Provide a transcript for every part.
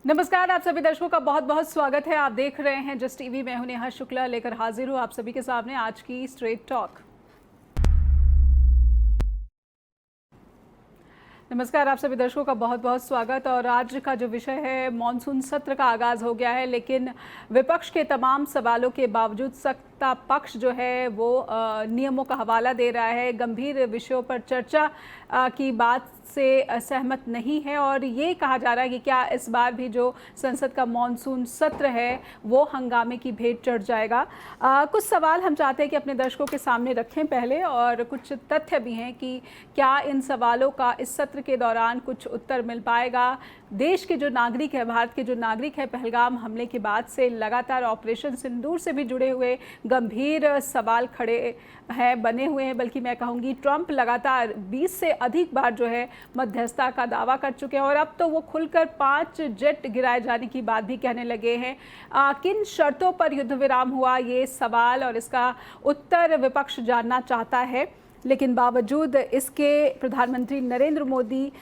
नमस्कार, आप सभी दर्शकों का बहुत बहुत स्वागत है। आप देख रहे हैं जस्ट टीवी। मैं हूं नेहा शुक्ला, लेकर हाजिर हूं आप सभी के सामने आज की स्ट्रेट टॉक। नमस्कार, आप सभी दर्शकों का बहुत बहुत स्वागत। और आज का जो विषय है, मॉनसून सत्र का आगाज़ हो गया है, लेकिन विपक्ष के तमाम सवालों के बावजूद सत्ता पक्ष जो है वो नियमों का हवाला दे रहा है, गंभीर विषयों पर चर्चा की बात से सहमत नहीं है। और ये कहा जा रहा है कि क्या इस बार भी जो संसद का मॉनसून सत्र है वो हंगामे की भेंट चढ़ जाएगा। कुछ सवाल हम चाहते हैं कि अपने दर्शकों के सामने रखें पहले, और कुछ तथ्य भी हैं कि क्या इन सवालों का इस सत्र के दौरान कुछ उत्तर मिल पाएगा। देश के जो नागरिक है, भारत के जो नागरिक है, पहलगाम हमले के बाद से लगातार ऑपरेशन सिंदूर से भी जुड़े हुए गंभीर सवाल खड़े हैं, बने हुए हैं। बल्कि मैं कहूँगी ट्रंप लगातार 20 से अधिक बार जो है मध्यस्थता का दावा कर चुके हैं, और अब तो वो खुलकर 5 जेट गिराए जाने की बात भी कहने लगे हैं। किन शर्तों पर युद्ध विराम हुआ, ये सवाल और इसका उत्तर विपक्ष जानना चाहता है। लेकिन बावजूद इसके प्रधानमंत्री नरेंद्र मोदी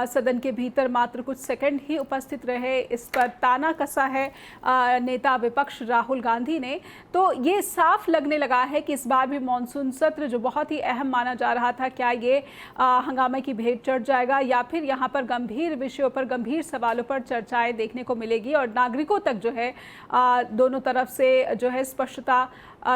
सदन के भीतर मात्र कुछ सेकंड ही उपस्थित रहे। इस पर ताना कसा है नेता विपक्ष राहुल गांधी ने। तो ये साफ लगने लगा है कि इस बार भी मॉनसून सत्र, जो बहुत ही अहम माना जा रहा था, क्या ये हंगामे की भेंट चढ़ जाएगा, या फिर यहाँ पर गंभीर विषयों पर, गंभीर सवालों पर चर्चाएं देखने को मिलेगी और नागरिकों तक जो है दोनों तरफ से जो है स्पष्टता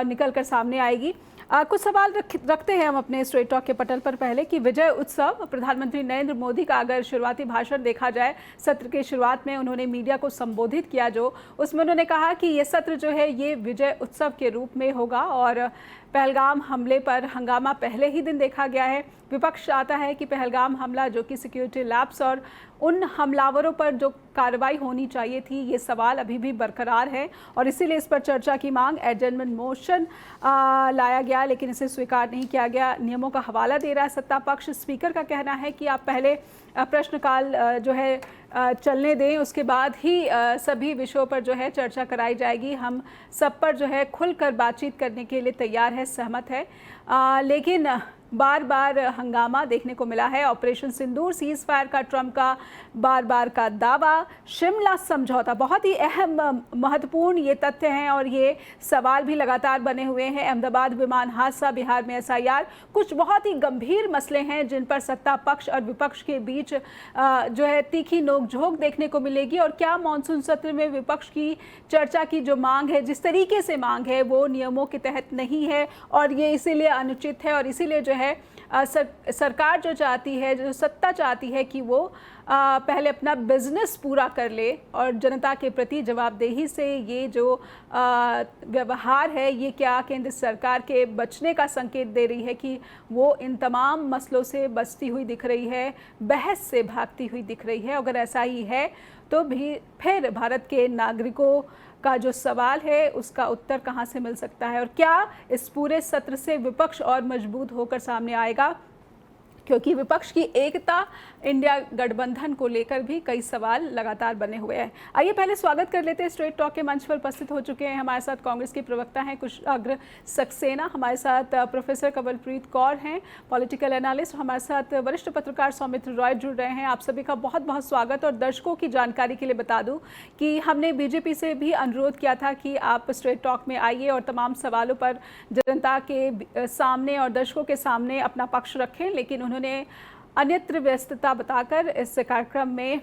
निकल कर सामने आएगी। कुछ सवाल रखते हैं हम अपने स्ट्रेट टॉक के पटल पर। पहले कि विजय उत्सव, प्रधानमंत्री नरेंद्र मोदी का अगर शुरुआती भाषण देखा जाए, सत्र के शुरुआत में उन्होंने मीडिया को संबोधित किया, जो उसमें उन्होंने कहा कि ये सत्र जो है ये विजय उत्सव के रूप में होगा। और पहलगाम हमले पर हंगामा पहले ही दिन देखा गया है। विपक्ष चाहता है कि पहलगाम हमला, जो कि सिक्योरिटी लैप्स और उन हमलावरों पर जो कार्रवाई होनी चाहिए थी, ये सवाल अभी भी बरकरार है, और इसीलिए इस पर चर्चा की मांग, एडजर्नमेंट मोशन लाया गया, लेकिन इसे स्वीकार नहीं किया गया। नियमों का हवाला दे रहा है सत्ता पक्ष। स्पीकर का कहना है कि आप पहले प्रश्नकाल जो है चलने दें, उसके बाद ही सभी विषयों पर जो है चर्चा कराई जाएगी। हम सब पर जो है खुलकर बातचीत करने के लिए तैयार है, सहमत है। लेकिन बार बार हंगामा देखने को मिला है। ऑपरेशन सिंदूर, सीज फायर का ट्रंप का बार बार का दावा, शिमला समझौता, बहुत ही अहम महत्वपूर्ण ये तथ्य हैं और ये सवाल भी लगातार बने हुए हैं। अहमदाबाद विमान हादसा, बिहार में एसआईआर, कुछ बहुत ही गंभीर मसले हैं जिन पर सत्ता पक्ष और विपक्ष के बीच जो है तीखी नोकझोंक देखने को मिलेगी। और क्या मॉनसून सत्र में विपक्ष की चर्चा की जो मांग है, जिस तरीके से मांग है, वो नियमों के तहत नहीं है, और ये इसीलिए अनुचित है। और इसीलिए जो है सरकार जो चाहती है, जो सत्ता चाहती है कि वो पहले अपना बिजनेस पूरा कर ले, और जनता के प्रति जवाबदेही से ये जो व्यवहार है, ये क्या केंद्र सरकार के बचने का संकेत दे रही है कि वो इन तमाम मसलों से बचती हुई दिख रही है, बहस से भागती हुई दिख रही है। अगर ऐसा ही है तो भी फिर भारत के नागरिकों का जो सवाल है उसका उत्तर कहां से मिल सकता है, और क्या इस पूरे सत्र से विपक्ष और मजबूत होकर सामने आएगा, क्योंकि विपक्ष की एकता, इंडिया गठबंधन को लेकर भी कई सवाल लगातार बने हुए हैं। आइए पहले स्वागत कर लेते हैं। स्ट्रेट टॉक के मंच पर उपस्थित हो चुके हैं हमारे साथ कांग्रेस के प्रवक्ता हैं कुशाग्र सक्सेना, हमारे साथ प्रोफेसर कवलप्रीत कौर हैं, पॉलिटिकल एनालिस्ट, हमारे साथ वरिष्ठ पत्रकार सौमित्र रॉय जुड़ रहे हैं। आप सभी का बहुत बहुत स्वागत। और दर्शकों की जानकारी के लिए बता दूं कि हमने बीजेपी से भी अनुरोध किया था कि आप स्ट्रेट टॉक में आइए और तमाम सवालों पर जनता के सामने और दर्शकों के सामने अपना पक्ष रखें, लेकिन उन्होंने अन्यत्र व्यस्तता बताकर इस कार्यक्रम में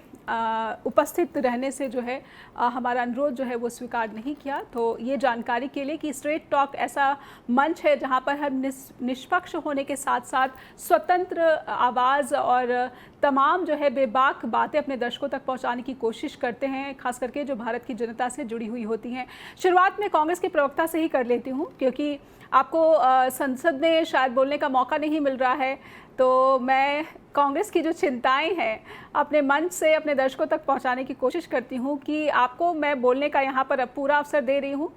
उपस्थित रहने से जो है हमारा अनुरोध जो है वो स्वीकार नहीं किया। तो ये जानकारी के लिए कि स्ट्रेट टॉक ऐसा मंच है जहां पर हम निष्पक्ष होने के साथ साथ स्वतंत्र आवाज़ और तमाम जो है बेबाक बातें अपने दर्शकों तक पहुंचाने की कोशिश करते हैं, खास करके जो भारत की जनता से जुड़ी हुई होती हैं। शुरुआत में कांग्रेस के प्रवक्ता से ही कर लेती हूँ, क्योंकि आपको संसद में शायद बोलने का मौका नहीं मिल रहा है, तो मैं कांग्रेस की जो चिंताएं हैं अपने मंच से अपने दर्शकों तक पहुंचाने की कोशिश करती हूं कि आपको मैं बोलने का यहां पर पूरा अवसर दे रही हूं,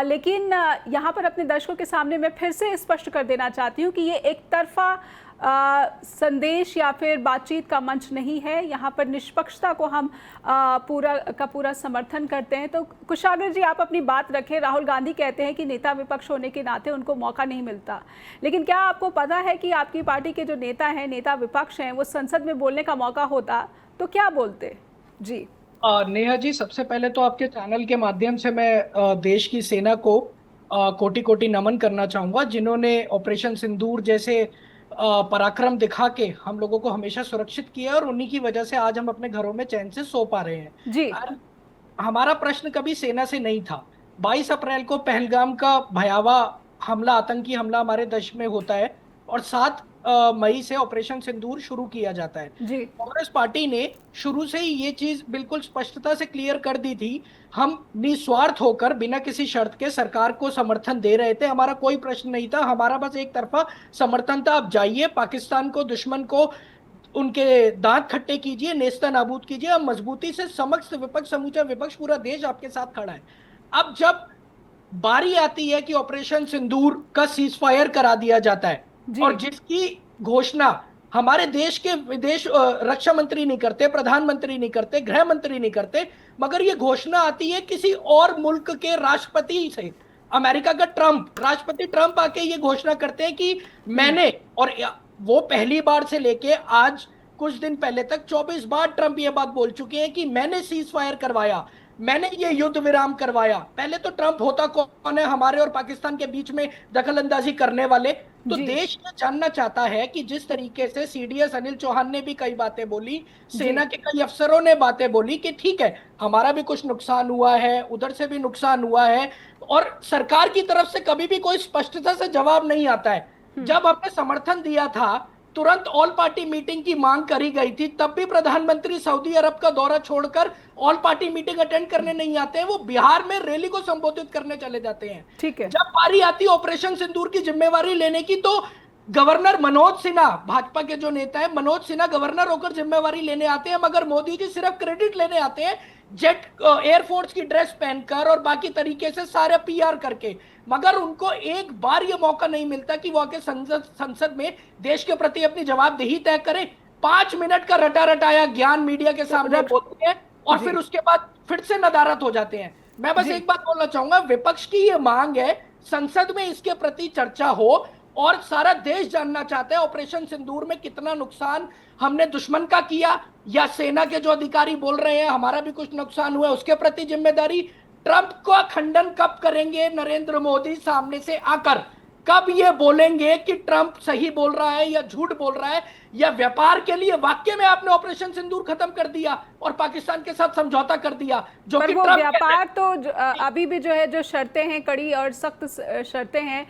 लेकिन यहां पर अपने दर्शकों के सामने मैं फिर से स्पष्ट कर देना चाहती हूं कि ये एक तरफा संदेश या फिर बातचीत का मंच नहीं है। यहाँ पर निष्पक्षता को हम पूरा का पूरा समर्थन करते हैं। तो कुशाग्र जी, आप अपनी बात रखें। राहुल गांधी कहते हैं कि नेता विपक्ष होने के नाते उनको मौका नहीं मिलता, लेकिन क्या आपको पता है कि आपकी पार्टी के जो नेता हैं, नेता विपक्ष हैं, वो संसद में बोलने का मौका होता तो क्या बोलते? जी नेहा जी, सबसे पहले तो आपके चैनल के माध्यम से मैं देश की सेना को कोटि कोटि नमन करना चाहूंगा, जिन्होंने ऑपरेशन सिंदूर जैसे पराक्रम दिखा के हम लोगों को हमेशा सुरक्षित किया, और उन्हीं की वजह से आज हम अपने घरों में चैन से सो पा रहे हैं। जी। And हमारा प्रश्न कभी सेना से नहीं था। 22 अप्रैल को पहलगाम का भयावह हमला, आतंकी हमला हमारे देश में होता है, और 7 मई से ऑपरेशन सिंदूर शुरू किया जाता है। जी। कांग्रेस पार्टी ने शुरू से ही ये चीज बिल्कुल स्पष्टता से क्लियर कर दी थी। हम निस्वार्थ होकर बिना किसी शर्त के सरकार को समर्थन दे रहे थे। हमारा कोई प्रश्न नहीं था, हमारा बस एक तरफा समर्थन था। आप जाइए, पाकिस्तान को, दुश्मन को, उनके दांत खट्टे कीजिए, नेस्ता नाबूद कीजिए। हम मजबूती से समस्त विपक्ष, समूचा विपक्ष, पूरा देश आपके साथ खड़ा है। अब जब बारी आती है कि ऑपरेशन सिंदूर का सीज फायर करा दिया जाता है, जी। और जिसकी घोषणा हमारे देश के विदेश रक्षा मंत्री नहीं करते, प्रधानमंत्री नहीं करते, गृह मंत्री नहीं करते, मगर ये घोषणा आती है किसी और मुल्क के राष्ट्रपति से। अमेरिका का ट्रंप, राष्ट्रपति ट्रंप आके ये घोषणा करते हैं कि मैंने, और वो पहली बार से लेके आज कुछ दिन पहले तक 24 बार ट्रंप ये बात बोल चुके हैं कि मैंने सीज फायर करवाया, मैंने ये युद्ध विराम करवाया। पहले तो ट्रंप होता कौन है हमारे और पाकिस्तान के बीच में दखल अंदाजी करने वाले? तो जी। देश ये जानना चाहता है कि जिस तरीके से सीडीएस अनिल चौहान ने भी कई बातें बोली, जी। सेना के कई अफसरों ने बातें बोली कि ठीक है, हमारा भी कुछ नुकसान हुआ है, उधर से भी नुकसान हुआ है, और सरकार की तरफ से कभी भी कोई स्पष्टता से जवाब नहीं आता है। जब हमने समर्थन दिया था, तुरंत ऑल पार्टी मीटिंग की मांग करी गई थी, तब भी प्रधानमंत्री सऊदी अरब का दौरा छोड़कर ऑल पार्टी मीटिंग अटेंड करने नहीं आते हैं। वो बिहार में रैली को संबोधित करने चले जाते हैं। ठीक है। जब बारी आती ऑपरेशन सिंदूर की जिम्मेवारी लेने की, तो गवर्नर मनोज सिन्हा, भाजपा के जो नेता है मनोज सिन्हा, गवर्नर होकर जिम्मेवारी लेने आते हैं, मगर मोदी जी सिर्फ क्रेडिट लेने आते हैं, जेट एयरफोर्स की ड्रेस पहनकर और बाकी तरीके से सारे पीआर करके। मगर उनको एक बार ये मौका नहीं मिलता कि वो आके संसद में देश के प्रति अपनी जवाबदेही तय करें। 5 मिनट का रटा रटाया ज्ञान मीडिया के सामने बोलते हैं, और फिर उसके बाद फिर से नदारत हो जाते हैं। मैं बस एक बात बोलना चाहूंगा, विपक्ष की ये मांग है संसद में इसके प्रति चर्चा हो, और सारा देश जानना चाहता है ऑपरेशन सिंदूर में कितना नुकसान हमने दुश्मन का किया, या सेना के जो अधिकारी बोल रहे हैं हमारा भी कुछ नुकसान हुआ, उसके प्रति जिम्मेदारी। ट्रंप का खंडन कब करेंगे नरेंद्र मोदी सामने से आकर? कब ये बोलेंगे कि ट्रंप सही बोल रहा है या झूठ बोल रहा है, या व्यापार के लिए वाकई में आपने ऑपरेशन सिंदूर खत्म कर दिया और पाकिस्तान के साथ समझौता कर दिया? जो पर कि वो ट्रंप व्यापार तो अभी भी जो है, जो शर्तें हैं, कड़ी और सख्त शर्तें हैं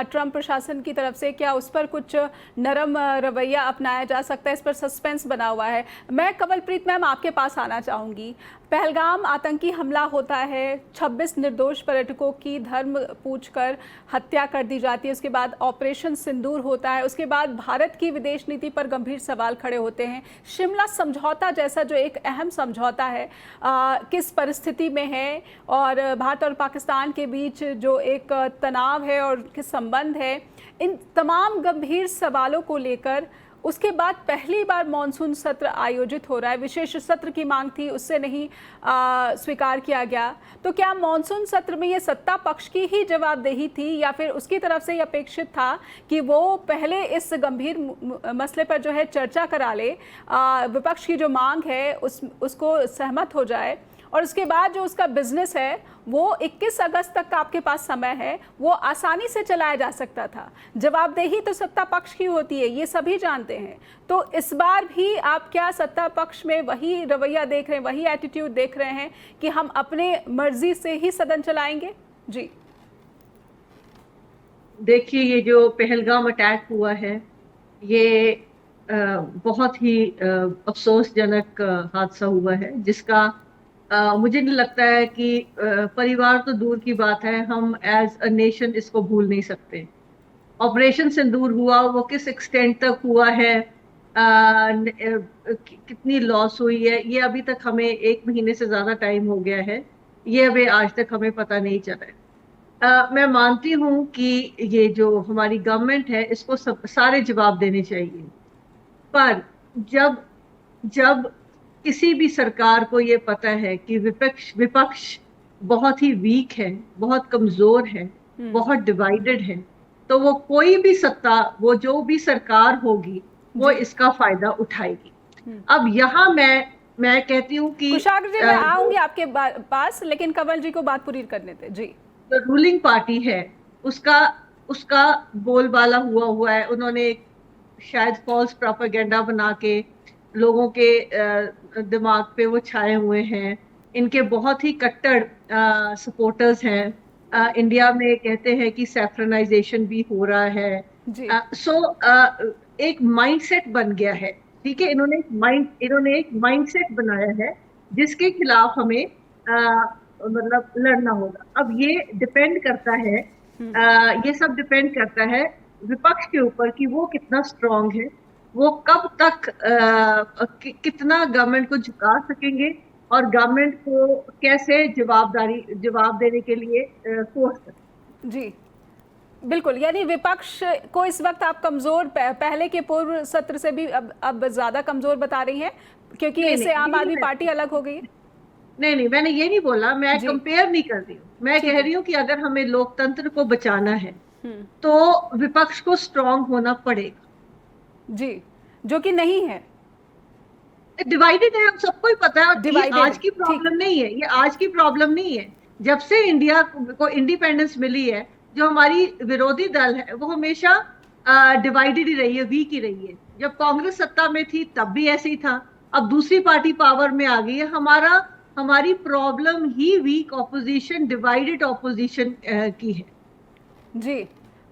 ट्रंप प्रशासन की तरफ से, क्या उस पर कुछ नरम रवैया अपनाया जा सकता है? इस पर सस्पेंस बना हुआ है। मैं कमलप्रीत मैम आपके पास आना चाहूँगी। पहलगाम आतंकी हमला होता है, 26 निर्दोष पर्यटकों की धर्म पूछकर हत्या कर दी जाती है, उसके बाद ऑपरेशन सिंदूर होता है, उसके बाद भारत की विदेश नीति पर गंभीर सवाल खड़े होते हैं। शिमला समझौता जैसा जो एक अहम समझौता है किस परिस्थिति में है, और भारत और पाकिस्तान के बीच जो एक तनाव है और किस संबंध है, इन तमाम गंभीर सवालों को लेकर उसके बाद पहली बार मॉनसून सत्र आयोजित हो रहा है। विशेष सत्र की मांग थी, उससे नहीं स्वीकार किया गया। तो क्या मॉनसून सत्र में ये सत्ता पक्ष की ही जवाबदेही थी, या फिर उसकी तरफ से ये अपेक्षित था कि वो पहले इस गंभीर मसले पर जो है चर्चा करा ले, विपक्ष की जो मांग है उसको सहमत हो जाए, और उसके बाद जो उसका बिजनेस है वो 21 अगस्त तक का आपके पास समय है, वो आसानी से चलाया जा सकता था। जवाबदेही तो सत्ता पक्ष की होती है, ये सभी जानते हैं। तो इस बार भी आप क्या सत्ता पक्ष में वही रवैया देख रहे हैं, वही एटीट्यूड देख रहे हैं कि हम अपने मर्जी से ही सदन चलाएंगे? जी देखिए, ये जो पहलगाम अटैक हुआ है, ये बहुत ही अफसोसजनक हादसा हुआ है, जिसका मुझे नहीं लगता है कि परिवार तो दूर की बात है, हम एज अ नेशन इसको भूल नहीं सकते। ऑपरेशन सिंदूर हुआ, वो किस एक्सटेंट तक हुआ है, कितनी लॉस हुई है, ये अभी तक हमें 1 महीने से ज्यादा टाइम हो गया है, ये अभी आज तक हमें पता नहीं चला है। मैं मानती हूँ कि ये जो हमारी गवर्नमेंट है, इसको सारे जवाब देने चाहिए, पर जब जब किसी भी सरकार को ये पता है कि विपक्ष बहुत ही वीक है, बहुत कमजोर है, बहुत डिवाइडेड है, तो वो कोई भी सत्ता, वो जो भी सरकार होगी, वो इसका फायदा उठाएगी। अब यहाँ मैं मैं कहती हूँ कि कुशाग्र जी, मैं आऊंगी आपके पास, लेकिन कंवल जी को बात पूरी करने दें जी। जो रूलिंग पार्टी है उसका उसका बोलबाला हुआ है। उन्होंने एक शायद फॉल्स प्रोपेगेंडा बना के लोगों के दिमाग पे वो छाए हुए हैं। इनके बहुत ही कट्टर सपोर्टर्स हैं। इंडिया में कहते हैं कि सैफ्रनाइजेशन भी हो रहा है। जी एक माइंडसेट बन गया है। ठीक है, इन्होंने एक माइंडसेट बनाया है जिसके खिलाफ हमें मतलब लड़ना होगा। अब ये डिपेंड करता है, ये सब डिपेंड करता है विपक्ष के ऊपर कि वो कितना स्ट्रांग है, वो कब तक कितना गवर्नमेंट को झुका सकेंगे और गवर्नमेंट को कैसे जवाब देने के लिए फोर्स करें। जी बिल्कुल, यानी विपक्ष को इस वक्त आप कमजोर, पहले के पूर्व सत्र से भी अब ज्यादा कमजोर बता रही हैं, क्योंकि नहीं इससे आम नहीं आदमी पार्टी अलग हो गई है। नहीं, मैंने ये नहीं बोला, मैं जी कंपेयर नहीं कर रही हूँ। मैं ठीक कह है। रही हूँ कि अगर हमें लोकतंत्र को बचाना है हम्म, तो विपक्ष को स्ट्रांग होना पड़ेगा। जी, जो कि नहीं है, डिवाइडेड है, हम सबको ही पता है। और ये डिवाइडेड आज है। की ठीक प्रॉब्लम है। नहीं है, ये आज की प्रॉब्लम नहीं है। जब से इंडिया को इंडिपेंडेंस मिली है, जो हमारी विरोधी दल है वो हमेशा डिवाइडेड ही रही है, वीक ही रही है। जब कांग्रेस सत्ता में थी तब भी ऐसे ही था। अब दूसरी पार्टी पावर में आ गई है। हमारी प्रॉब्लम ही वीक ऑपोजिशन, डिवाइडेड ऑपोजिशन की है। जी,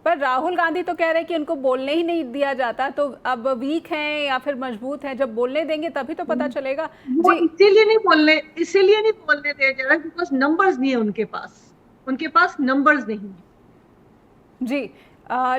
पर राहुल गांधी तो कह रहे हैं कि उनको बोलने ही नहीं दिया जाता, तो अब वीक हैं या फिर मजबूत हैं? जब बोलने देंगे तभी तो पता चलेगा। वो जी इसीलिए नहीं बोलने दिया जा रहा बिकॉज नंबर्स नहीं है उनके पास नंबर्स नहीं है। जी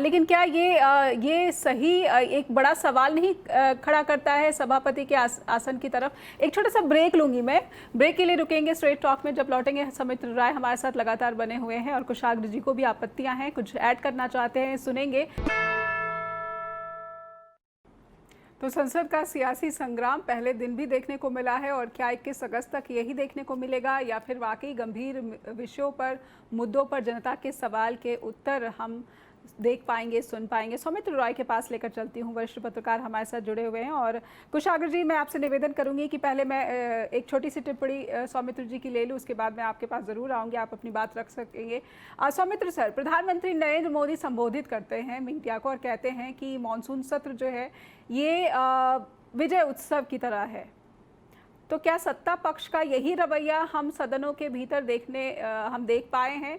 लेकिन क्या ये सही एक बड़ा सवाल नहीं खड़ा करता है सभापति के आसन की तरफ? एक छोटा सा ब्रेक लूंगी मैं, ब्रेक के लिए रुकेंगे स्ट्रेट टॉक में। जब लौटेंगे सौमित्र राय हमारे साथ लगातार बने हुए हैं और कुशाग्र जी को भी आपत्तियां हैं, कुछ ऐड करना चाहते हैं, सुनेंगे। तो संसद का सियासी संग्राम पहले दिन भी देखने को मिला है, और क्या 21 अगस्त तक यही देखने को मिलेगा, या फिर वाकई गंभीर विषयों पर, मुद्दों पर जनता के सवाल के उत्तर हम देख पाएंगे, सुन पाएंगे? सौमित्र रॉय के पास लेकर चलती हूँ, वरिष्ठ पत्रकार हमारे साथ जुड़े हुए हैं। और कुशाग्र जी, मैं आपसे निवेदन करूंगी कि पहले मैं एक छोटी सी टिप्पणी सौमित्र जी की ले लूँ, उसके बाद मैं आपके पास ज़रूर आऊँगी, आप अपनी बात रख सकेंगे। सौमित्र सर, प्रधानमंत्री नरेंद्र मोदी संबोधित करते हैं मीडिया को और कहते हैं कि मानसून सत्र जो है ये विजय उत्सव की तरह है। तो क्या सत्ता पक्ष का यही रवैया हम सदनों के भीतर हम देख पाए हैं?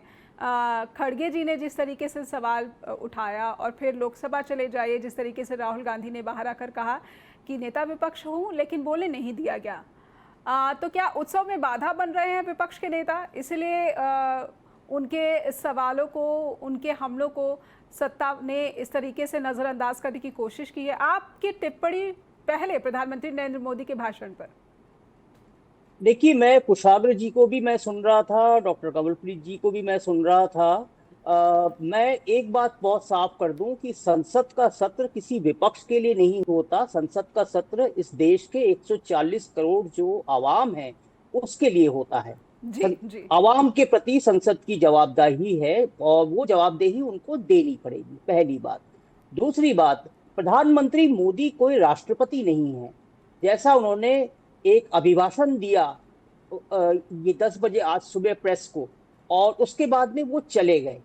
खड़गे जी ने जिस तरीके से सवाल उठाया और फिर लोकसभा चले जाइए, जिस तरीके से राहुल गांधी ने बाहर आकर कहा कि नेता विपक्ष हूँ लेकिन बोले नहीं दिया गया, तो क्या उत्सव में बाधा बन रहे हैं विपक्ष के नेता? इसलिए उनके सवालों को, उनके हमलों को सत्ता ने इस तरीके से नज़रअंदाज करने की कोशिश की है। आपकी टिप्पणी पहले प्रधानमंत्री नरेंद्र मोदी के भाषण पर। देखिए, मैं कुशाग्र जी को भी मैं सुन रहा था, डॉक्टर कंवलप्रीत जी को भी मैं सुन रहा था। मैं एक बात बहुत साफ कर दूं कि संसद का सत्र किसी विपक्ष के लिए नहीं होता। संसद का सत्र इस देश के 140 करोड़ जो आवाम है उसके लिए होता है। जी। आवाम के प्रति संसद की जवाबदेही है और वो जवाबदेही उनको देनी पड़ेगी, पहली बात। दूसरी बात, प्रधानमंत्री मोदी कोई राष्ट्रपति नहीं है। जैसा उन्होंने एक अभिभाषण दिया ये 10 बजे आज सुबह प्रेस को, और उसके बाद में वो चले गए,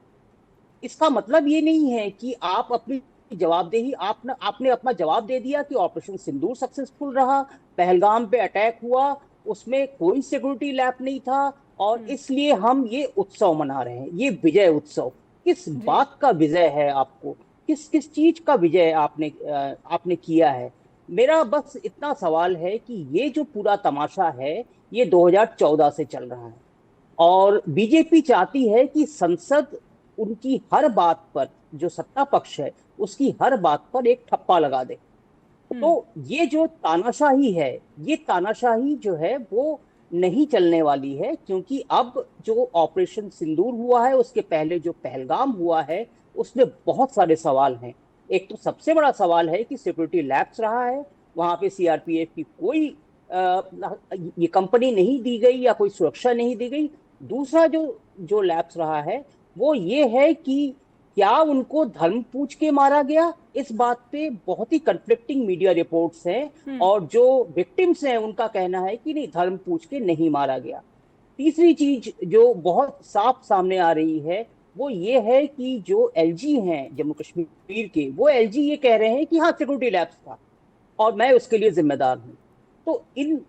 इसका मतलब ये नहीं है कि आप अपनी जवाबदेही, आपने अपना जवाब दे दिया कि ऑपरेशन सिंदूर सक्सेसफुल रहा, पहलगाम पे अटैक हुआ, उसमें कोई सिक्योरिटी लैप नहीं था, और इसलिए हम ये उत्सव मना रहे हैं, ये विजय उत्सव। किस बात का विजय है? आपको किस चीज का विजय आपने किया है? मेरा बस इतना सवाल है कि ये जो पूरा तमाशा है ये 2014 से चल रहा है, और बीजेपी चाहती है कि संसद उनकी हर बात पर, जो सत्ता पक्ष है उसकी हर बात पर एक ठप्पा लगा दे। तो ये जो तानाशाही है, ये तानाशाही जो है वो नहीं चलने वाली है, क्योंकि अब जो ऑपरेशन सिंदूर हुआ है, उसके पहले जो पहलगाम हुआ है, उसमें बहुत सारे सवाल हैं। एक तो सबसे बड़ा सवाल है कि सिक्योरिटी लैप्स रहा है, वहां पे सीआरपीएफ की कोई ये कंपनी नहीं दी गई या कोई सुरक्षा नहीं दी गई। दूसरा जो लैप्स रहा है वो ये है कि क्या उनको धर्म पूछ के मारा गया? इस बात पे बहुत ही कंफ्लिक्टिंग मीडिया रिपोर्ट्स हैं, और जो विक्टिम्स हैं उनका कहना है कि नहीं, धर्म पूछ के नहीं मारा गया। तीसरी चीज जो बहुत साफ सामने आ रही है वो ये है कि जो एलजी हैं जम्मू कश्मीर के, वो एलजी ये कह रहे हैं कि हाँ, सिक्योरिटी लैप्स था और मैं उसके लिए जिम्मेदार हूं। तो इन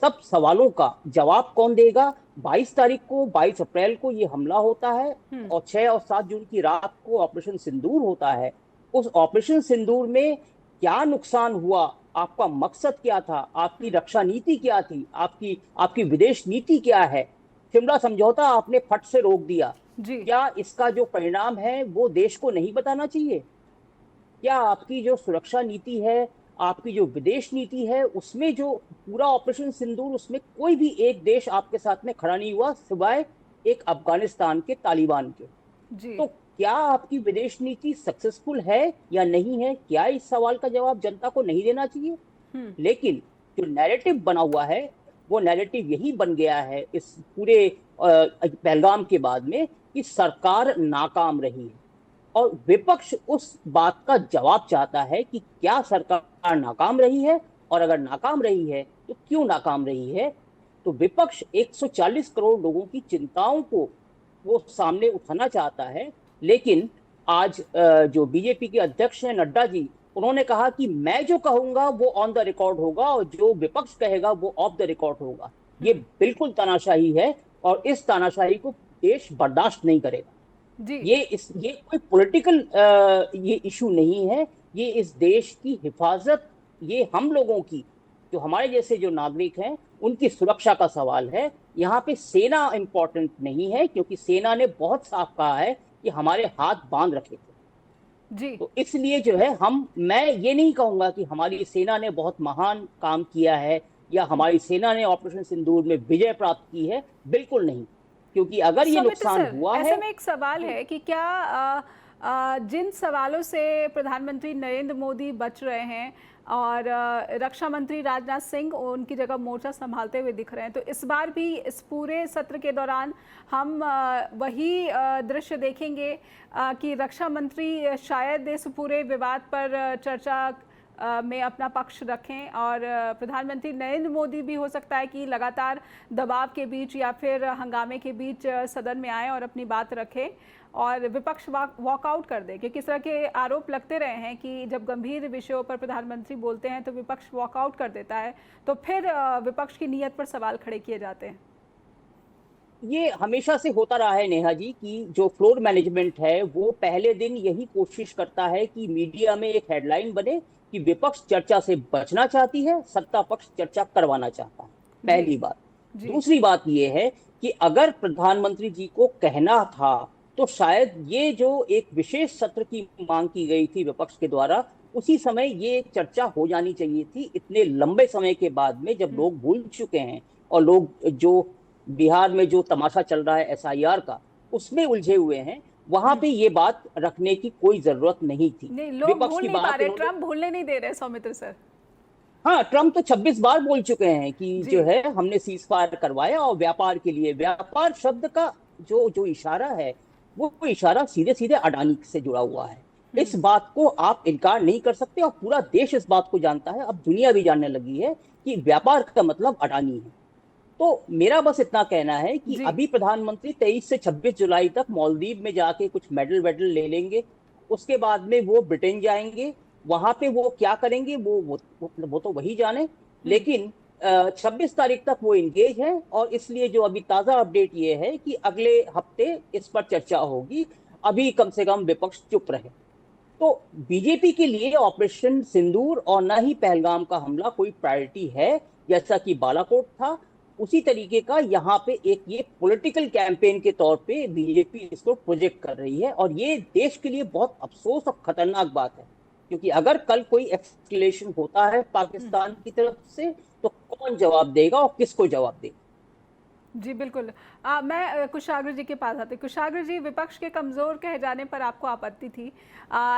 सब सवालों का जवाब कौन देगा? 22 तारीख को, 22 अप्रैल को ये हमला होता है और 6 और 7 जून की रात को ऑपरेशन सिंदूर होता है। उस ऑपरेशन सिंदूर में क्या नुकसान हुआ, आपका मकसद क्या था, आपकी रक्षा नीति क्या थी, आपकी विदेश नीति क्या है? शिमला समझौता आपने फट से रोक दिया, क्या इसका जो परिणाम है वो देश को नहीं बताना चाहिए? क्या आपकी जो सुरक्षा नीति है, आपकी जो विदेश नीति है, उसमें जो पूरा ऑपरेशन सिंदूर, उसमें कोई भी एक देश आपके साथ में खड़ा नहीं हुआ सिवाय एक अफगानिस्तान के तालिबान के। तो क्या आपकी विदेश नीति सक्सेसफुल है या नहीं है? क्या इस सवाल का जवाब जनता को नहीं देना चाहिए? लेकिन जो नैरेटिव बना हुआ है वो नैरेटिव यही बन गया है इस पूरे पहलगाम के बाद में कि सरकार नाकाम रही है, और विपक्ष उस बात का जवाब चाहता है कि क्या सरकार नाकाम रही है, और अगर नाकाम रही है तो क्यों नाकाम रही है। तो विपक्ष 140 करोड़ लोगों की चिंताओं को वो सामने उठाना चाहता है। लेकिन आज जो बीजेपी के अध्यक्ष हैं नड्डा जी, उन्होंने कहा कि मैं जो कहूंगा वो ऑन द रिकॉर्ड होगा और जो विपक्ष कहेगा वो ऑफ द रिकॉर्ड होगा। ये बिल्कुल तानाशाही है और इस तानाशाही को देश बर्दाश्त नहीं करेगा। ये कोई पॉलिटिकल ये इशू नहीं है, ये इस देश की हिफाजत, ये हम लोगों की, जो हमारे जैसे जो नागरिक हैं उनकी सुरक्षा का सवाल है। यहाँ पे सेना इंपॉर्टेंट नहीं है, क्योंकि सेना ने बहुत साफ कहा है कि हमारे हाथ बांध रखे थे। तो इसलिए जो है मैं ये नहीं कहूंगा कि हमारी सेना ने बहुत महान काम किया है या हमारी सेना ने ऑपरेशन सिंदूर में विजय प्राप्त की है, बिल्कुल नहीं। क्योंकि अगर ये नुकसान हुआ है, ऐसे में एक सवाल है कि क्या जिन सवालों से प्रधानमंत्री नरेंद्र मोदी बच रहे हैं और रक्षा मंत्री राजनाथ सिंह उनकी जगह मोर्चा संभालते हुए दिख रहे हैं, तो इस बार भी इस पूरे सत्र के दौरान हम वही दृश्य देखेंगे कि रक्षा मंत्री शायद इस पूरे विवाद पर चर्चा में अपना पक्ष रखें, और प्रधानमंत्री नरेंद्र मोदी भी हो सकता है कि लगातार दबाव के बीच या फिर हंगामे के बीच सदन में आए और अपनी बात रखें और विपक्ष वॉकआउट कर दे, क्योंकि इस तरह के आरोप लगते रहे हैं कि जब गंभीर विषयों पर प्रधानमंत्री बोलते हैं तो विपक्ष वॉकआउट कर देता है, तो फिर विपक्ष की नीयत पर सवाल खड़े किए जाते हैं। ये हमेशा से होता रहा है नेहा जी कि जो फ्लोर मैनेजमेंट है वो पहले दिन यही कोशिश करता है कि मीडिया में एक हेडलाइन बने कि विपक्ष चर्चा से बचना चाहती है, सत्ता पक्ष चर्चा करवाना चाहता है। पहली बात। दूसरी बात ये है कि अगर प्रधानमंत्री जी को कहना था तो शायद ये जो एक विशेष सत्र की मांग की गई थी विपक्ष के द्वारा, उसी समय ये चर्चा हो जानी चाहिए थी। इतने लंबे समय के बाद में जब लोग भूल चुके हैं और लोग जो बिहार में जो तमाशा चल रहा है एसआईआर का, उसमें उलझे हुए हैं, वहां पे ये बात रखने की कोई जरूरत नहीं थी। नहीं, लोग भूल नहीं पा रहे, ट्रम्प भूलने नहीं दे रहे सौमित्र सर। हाँ, ट्रम्प तो 26 बार बोल चुके हैं कि जो है हमने सीज फायर करवाया और व्यापार के लिए। व्यापार शब्द का जो इशारा है वो इशारा सीधे सीधे अडानी से जुड़ा हुआ है। इस बात को आप इनकार नहीं कर सकते और पूरा देश इस बात को जानता है, अब दुनिया भी जानने लगी है कि व्यापार का मतलब अडानी है। तो मेरा बस इतना कहना है कि अभी प्रधानमंत्री 23 से 26 जुलाई तक मालदीव में जाके कुछ मेडल वेडल ले लेंगे, उसके बाद में वो ब्रिटेन जाएंगे, वहां पे वो क्या करेंगे वो तो वही जाने। लेकिन 26 तारीख तक वो इंगेज है और इसलिए जो अभी ताजा अपडेट ये है कि अगले हफ्ते इस पर चर्चा होगी। अभी कम से कम विपक्ष चुप रहे। तो बीजेपी के लिए ऑपरेशन सिंदूर और न ही पहलगाम का हमला कोई प्रायोरिटी है, जैसा कि बालाकोट था। उसी तरीके का यहाँ पे एक ये पॉलिटिकल कैंपेन के तौर पे बीजेपी इसको प्रोजेक्ट कर रही है, और ये देश के लिए बहुत अफसोस और खतरनाक बात है, क्योंकि अगर कल कोई एस्केलेशन होता है पाकिस्तान की तरफ से तो कौन जवाब देगा और किसको जवाब देगा। जी बिल्कुल। मैं कुशाग्र जी के पास आती। कुशाग्र जी, विपक्ष के कमज़ोर कहे जाने पर आपको आपत्ति थी,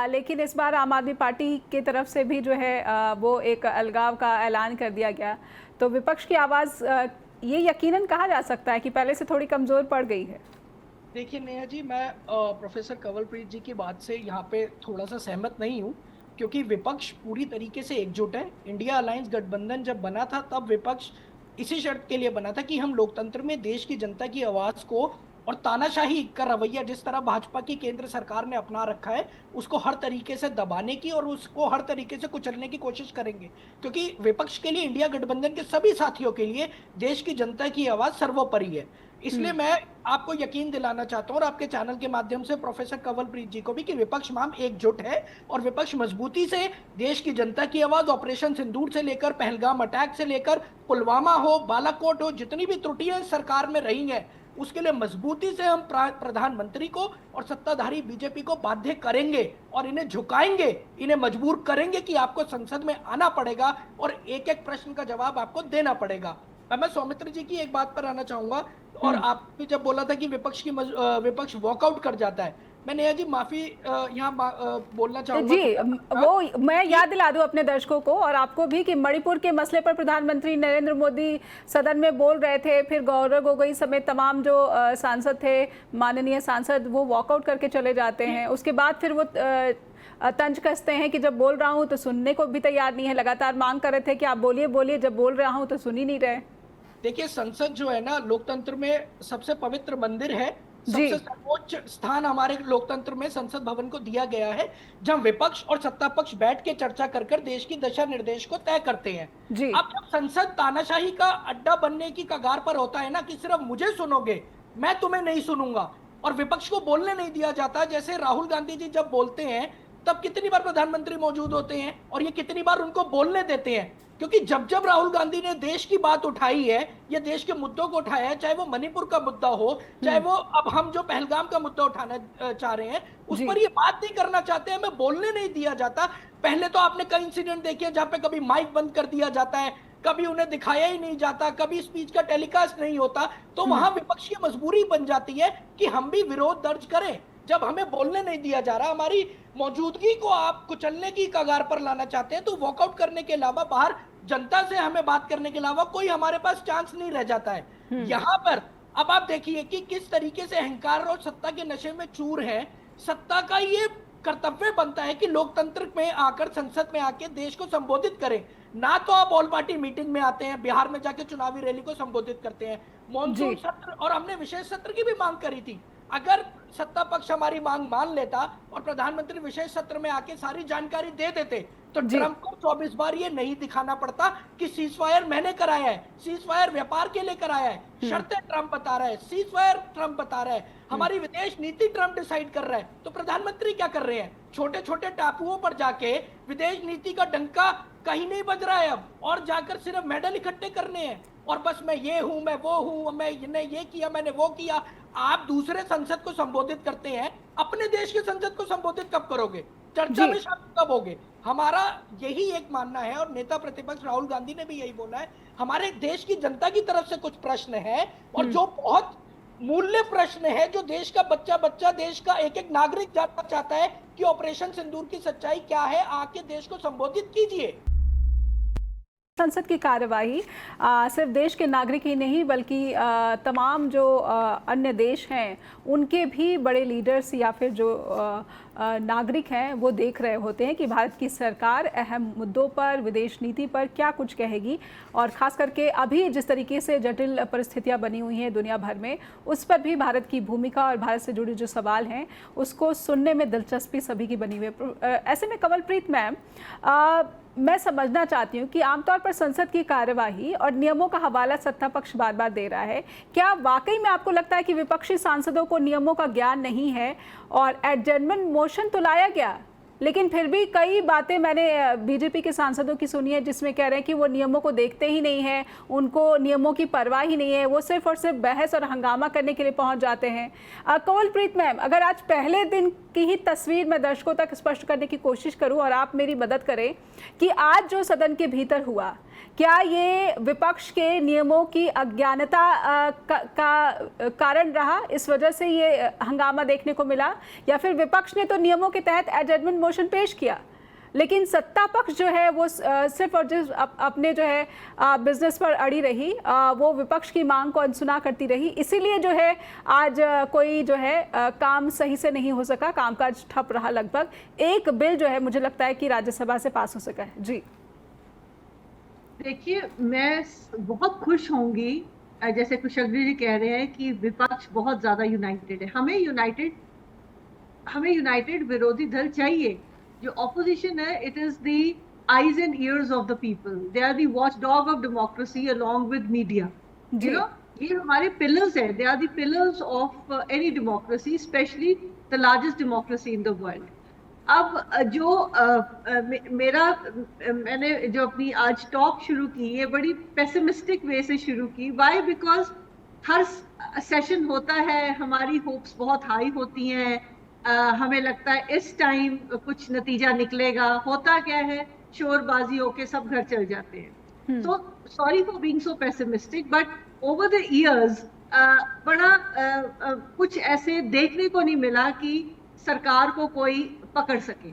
लेकिन इस बार आम आदमी पार्टी की तरफ से भी जो है वो एक अलगाव का ऐलान कर दिया गया, तो विपक्ष की आवाज़ ये यकीनन कहा जा सकता है कि पहले से थोड़ी कमज़ोर पड़ गई है। देखिए नेहा जी, मैं प्रोफेसर कंवलप्रीत जी की बात से यहाँ पे थोड़ा सा सहमत नहीं हूँ, क्योंकि विपक्ष पूरी तरीके से एकजुट है। इंडिया अलायंस गठबंधन जब बना था तब विपक्ष इसी शर्त के लिए बना था कि हम लोकतंत्र में देश की जनता की आवाज को और तानाशाही का रवैया जिस तरह भाजपा की केंद्र सरकार ने अपना रखा है उसको हर तरीके से दबाने की और उसको हर तरीके से कुचलने की कोशिश करेंगे, क्योंकि विपक्ष के लिए, इंडिया गठबंधन के सभी साथियों के लिए देश की जनता की आवाज सर्वोपरि है। इसलिए मैं आपको यकीन दिलाना चाहता हूं और आपके चैनल के माध्यम से प्रोफेसर कंवलप्रीत जी को भी कि विपक्ष मैम एकजुट है और विपक्ष मजबूती से देश की जनता की आवाज, ऑपरेशन सिंदूर से लेकर पहलगाम अटैक से लेकर पुलवामा हो, बालाकोट हो, जितनी भी त्रुटियां सरकार में रही हैं उसके लिए मजबूती से हम प्रधानमंत्री को और सत्ताधारी बीजेपी को बाध्य करेंगे और इन्हें झुकाएंगे, इन्हें मजबूर करेंगे कि आपको संसद में आना पड़ेगा और एक एक प्रश्न का जवाब आपको देना पड़ेगा। मैं सौमित्र जी की एक बात पर आना चाहूंगा, और आपने जब बोला था कि विपक्ष वॉकआउट कर जाता है, मैं नेहा जी माफी यहाँ बोलना चाहूंगा जी, वो मैं याद दिला दूं अपने दर्शकों को और आपको भी कि मणिपुर के मसले पर प्रधानमंत्री नरेंद्र मोदी सदन में बोल रहे थे, फिर गौरव गोगोई समेत तमाम जो सांसद थे, माननीय सांसद, वो वॉकआउट करके चले जाते हैं। उसके बाद फिर वो तंज कसते हैं कि जब बोल रहा हूं तो सुनने को भी तैयार नहीं है, लगातार मांग कर रहे थे कि आप बोलिए बोलिए, जब बोल रहा हूं तो सुन ही नहीं रहे। देखिए, संसद जो है ना लोकतंत्र में सबसे पवित्र मंदिर है, सबसे सर्वोच्च स्थान हमारे लोकतंत्र में संसद भवन को दिया गया है, जहां विपक्ष और सत्ता पक्ष बैठ के चर्चा कर कर देश की दिशा निर्देश को तय करते हैं। अब जब संसद तानाशाही का अड्डा बनने की कगार पर होता है ना कि सिर्फ मुझे सुनोगे, मैं तुम्हें नहीं सुनूंगा, और विपक्ष को बोलने नहीं दिया जाता, जैसे राहुल गांधी जी जब बोलते हैं तब कितनी बार प्रधानमंत्री मौजूद होते हैं और ये कितनी बार उनको बोलने देते हैं, क्योंकि जब जब राहुल गांधी ने देश की बात उठाई है या देश के मुद्दों को उठाया है, चाहे वो मणिपुर का मुद्दा हो, चाहे वो अब हम जो पहलगाम का मुद्दा उठाना चाह रहे हैं उस पर ये बात नहीं करना चाहते हैं, हमें बोलने नहीं दिया जाता। पहले तो आपने कई इंसिडेंट देखे जहां पे कभी माइक बंद कर दिया जाता है, कभी उन्हें दिखाया ही नहीं जाता, कभी स्पीच का टेलीकास्ट नहीं होता, तो वहां विपक्ष की मजबूरी बन जाती है कि हम भी विरोध दर्ज करें। जब हमें बोलने नहीं दिया जा रहा, हमारी मौजूदगी को आप कुचलने की कगार पर लाना चाहते हैं, तो वॉकआउट करने के अलावा, बाहर जनता से हमें बात करने के अलावा कोई हमारे पास चांस नहीं रह जाता है। यहां पर अब आप देखिए कि किस तरीके से अहंकार और सत्ता के नशे में चूर है। सत्ता का ये कर्तव्य बनता है कि लोकतंत्र में आकर, संसद में आके देश को संबोधित करें, ना तो आप ऑल पार्टी मीटिंग में आते हैं, बिहार में जाके चुनावी रैली को संबोधित करते हैं, मॉनसून सत्र, और हमने विशेष सत्र की भी मांग करी थी। अगर सत्ता पक्ष हमारी मांग मान लेता और प्रधानमंत्री विशेष सत्र में आके सारी जानकारी दे देते तो ट्रंप को 24 बार ये नहीं दिखाना पड़ता कि सीजफायर मैंने कराया है, सीजफायर व्यापार के लिए कराया है, शर्तें ट्रंप बता रहा है, सीजफायर ट्रंप बता रहा है, हमारी विदेश नीति ट्रंप डिसाइड कर रहा है। तो प्रधानमंत्री क्या कर रहे हैं? छोटे छोटे टापुओं पर जाके विदेश नीति का डंका कहीं नहीं बज रहा है अब, और जाकर सिर्फ मेडल इकट्ठे करने हैं और बस मैं ये हूं, मैं वो हूं, मैंने ये किया, मैंने वो किया। आप दूसरे संसद को संबोधित करते हैं, अपने देश के संसद को संबोधित कब करोगे? चर्चा में शामिल कब होगे? हमारा यही एक मानना है, और नेता प्रतिपक्ष राहुल गांधी ने भी यही बोला है, हमारे देश की जनता की तरफ से कुछ प्रश्न है, और जो बहुत मूल्य प्रश्न है, जो देश का बच्चा देश का एक एक नागरिक जानना चाहता है कि ऑपरेशन सिंदूर की सच्चाई क्या है, आके देश को संबोधित कीजिए। संसद की कार्यवाही सिर्फ देश के नागरिक ही नहीं बल्कि तमाम जो अन्य देश हैं उनके भी बड़े लीडर्स या फिर जो नागरिक हैं वो देख रहे होते हैं कि भारत की सरकार अहम मुद्दों पर, विदेश नीति पर क्या कुछ कहेगी, और ख़ास करके अभी जिस तरीके से जटिल परिस्थितियां बनी हुई हैं दुनिया भर में, उस पर भी भारत की भूमिका और भारत से जुड़े जो सवाल हैं उसको सुनने में दिलचस्पी सभी की बनी हुई है। ऐसे में कंवलप्रीत मैम, मैं समझना चाहती हूँ कि आमतौर पर संसद की कार्यवाही और नियमों का हवाला सत्ता पक्ष बार बार दे रहा है, क्या वाकई में आपको लगता है कि विपक्षी सांसदों को नियमों का ज्ञान नहीं है? और एडजर्नमेंट मोशन तो लाया गया, लेकिन फिर भी कई बातें मैंने बीजेपी के सांसदों की सुनी है जिसमें कह रहे हैं कि वो नियमों को देखते ही नहीं है, उनको नियमों की परवाह ही नहीं है, वो सिर्फ और सिर्फ बहस और हंगामा करने के लिए पहुंच जाते हैं। कंवलप्रीत मैम, अगर आज पहले दिन की ही तस्वीर मैं दर्शकों तक स्पष्ट करने की कोशिश करूं और आप मेरी मदद करें कि आज जो सदन के भीतर हुआ, क्या ये विपक्ष के नियमों की अज्ञानता का कारण रहा, इस वजह से ये हंगामा देखने को मिला, या फिर विपक्ष ने तो नियमों के तहत एडजर्नमेंट मोशन पेश किया, लेकिन सत्ता पक्ष जो है वो सिर्फ और जिस अपने जो है बिजनेस पर अड़ी रही, वो विपक्ष की मांग को अनसुना करती रही। इसीलिए जो है आज कोई जो है काम सही से नहीं हो सका, कामकाज ठप रहा। लगभग एक बिल जो है मुझे लगता है कि राज्यसभा से पास हो सका है। जी देखिए, मैं बहुत खुश होंगी जैसे कुशग्री जी कह रहे हैं कि विपक्ष बहुत ज्यादा यूनाइटेड है। हमें यूनाइटेड विरोधी दल चाहिए। जो ऑपोजिशन है, it is the eyes and ears of the people, they are the watch dog of democracy along with media. You know, ये हमारे पिलर्स हैं, they are the pillars of any democracy, specially the largest democracy in the world. अब जो मैंने जो अपनी आज talk शुरू की, ये बड़ी पेसिमिस्टिक वे से शुरू की। व्हाई? बिकॉज हर सेशन होता है, हमारी होप्स बहुत हाई होती हैं, हमें लगता है इस टाइम कुछ नतीजा निकलेगा। होता क्या है, शोरबाजी होके सब घर चल जाते हैं। तो sorry for being so pessimistic, but over the years बड़ा कुछ ऐसे देखने को नहीं मिला कि सरकार को कोई पकड़ सके।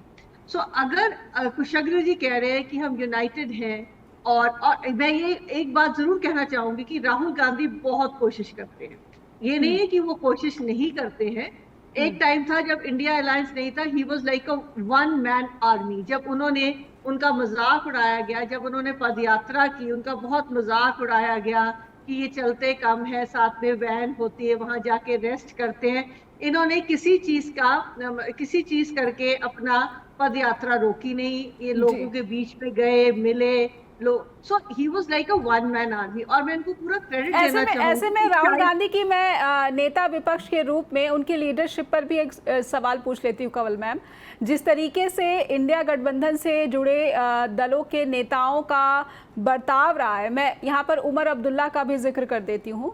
सो अगर कुशग्र जी कह रहे हैं कि हम यूनाइटेड हैं, और मैं ये एक बात जरूर कहना चाहूंगी कि राहुल गांधी बहुत कोशिश करते हैं। ये नहीं है कि वो कोशिश नहीं करते हैं। एक टाइम था जब इंडिया अलायंस नहीं था, he was like a one man army. जब उनका मजाक उड़ाया गया, जब उन्होंने पदयात्रा की, उनका बहुत मजाक उड़ाया गया कि ये चलते कम है, साथ में वैन होती है, वहां जाके रेस्ट करते हैं। इन्होंने किसी चीज करके अपना पदयात्रा रोकी नहीं। ये लोगों के बीच में गए, मिले लोग। So he was like a one man army, और मैं इनको पूरा क्रेडिट देना चाहूंगी। ऐसे में राहुल गांधी की मैं नेता विपक्ष के रूप में उनकी लीडरशिप पर भी एक सवाल पूछ लेती हूँ कंवल मैम। जिस तरीके से इंडिया गठबंधन से जुड़े दलों के नेताओं का बर्ताव रहा है, मैं यहाँ पर उमर अब्दुल्ला का भी जिक्र कर देती हूँ,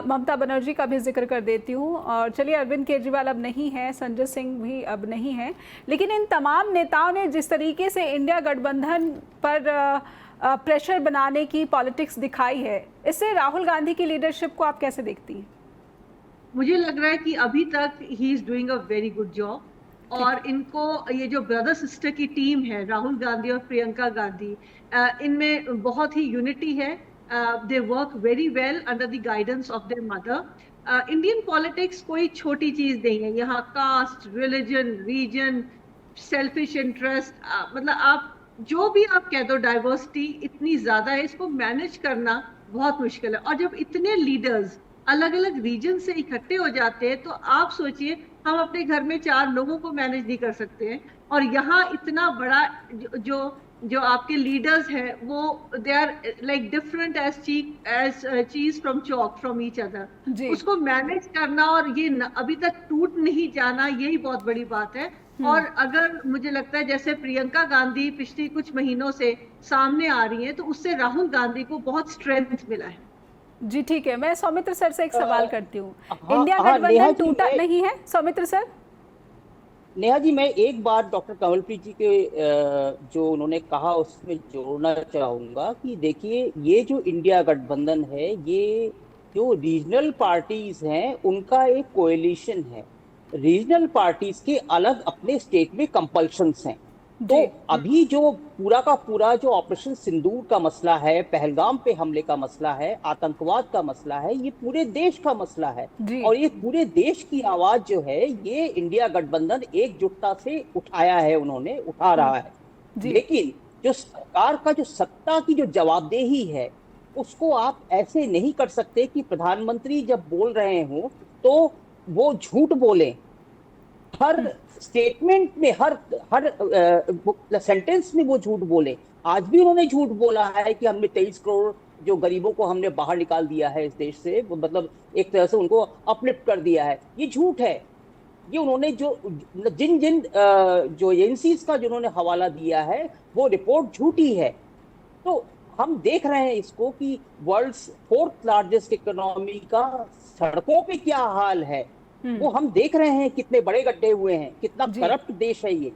ममता बनर्जी का भी जिक्र कर देती हूँ, और चलिए अरविंद केजरीवाल अब नहीं है, संजय सिंह भी अब नहीं है, लेकिन इन तमाम नेताओं ने जिस तरीके से इंडिया गठबंधन पर प्रेशर बनाने की पॉलिटिक्स दिखाई है, इससे राहुल गांधी की लीडरशिप को आप कैसे देखती हैं? मुझे लग रहा है कि अभी तक he is doing a very good job. और इनको ये जो ब्रदर सिस्टर की टीम है, राहुल गांधी और प्रियंका गांधी, इनमें बहुत ही यूनिटी है। They work very well under the guidance of their mother. Indian politics कोई छोटी चीज नहीं है। यहाँ caste, religion, region, selfish interest, मतलब आप जो भी आप कह दो, डाइवर्सिटी इतनी ज्यादा है, इसको मैनेज करना बहुत मुश्किल है। और जब इतने लीडर्स अलग अलग रीजन से इकट्ठे हो जाते हैं, तो आप सोचिए, हम अपने घर में 4 लोगों को मैनेज नहीं कर सकते हैं, और यहाँ इतना बड़ा जो आपके लीडर्स हैं, वो they are like different as cheese from chalk from each other. उसको मैनेज करना और ये अभी तक टूट नहीं जाना, यही बहुत बड़ी बात है। और अगर मुझे लगता है जैसे प्रियंका गांधी पिछले कुछ महीनों से सामने आ रही है, तो उससे राहुल गांधी को बहुत स्ट्रेंथ मिला है। जी ठीक है, मैं सौमित्र सर से एक सवाल करती हूँ। इंडिया गठबंधन टूटा नहीं है, सौमित्र सर? नेहा जी, मैं एक बात डॉक्टर कमलप्रीत जी के जो उन्होंने कहा उसमें जोड़ना चाहूंगा कि देखिए, ये जो इंडिया गठबंधन है, ये जो रीजनल पार्टीज हैं उनका एक कोएलिशन है। रीजनल पार्टीज के अलग अपने स्टेट में कंपल्शंस हैं। तो अभी जो पूरा का पूरा जो ऑपरेशन सिंदूर का मसला है, पहलगाम पे हमले का मसला है, आतंकवाद का मसला है, ये पूरे देश का मसला है। और ये पूरे देश की आवाज जो है, ये इंडिया गठबंधन एकजुटता से उठाया है, उन्होंने उठा रहा है। लेकिन जो सरकार का जो सत्ता की जो जवाबदेही है, उसको आप ऐसे नहीं कर सकते कि प्रधानमंत्री जब बोल रहे हो तो वो झूठ बोले। हर स्टेटमेंट में, हर सेंटेंस में वो झूठ बोले। आज भी उन्होंने झूठ बोला है कि हमने 23 करोड़ जो गरीबों को हमने बाहर निकाल दिया है इस देश से, मतलब एक तरह से उनको अपलिफ्ट कर दिया है। ये झूठ है। ये उन्होंने जिन जो एजेंसीज का जो उन्होंने हवाला दिया है, वो रिपोर्ट झूठी है। तो हम देख रहे हैं इसको कि वर्ल्ड्स 4th लार्जेस्ट इकोनॉमी का सड़कों पे क्या हाल है, वो हम देख रहे हैं। कितने बड़े गड्ढे हुए हैं, कितना करप्ट देश है ये,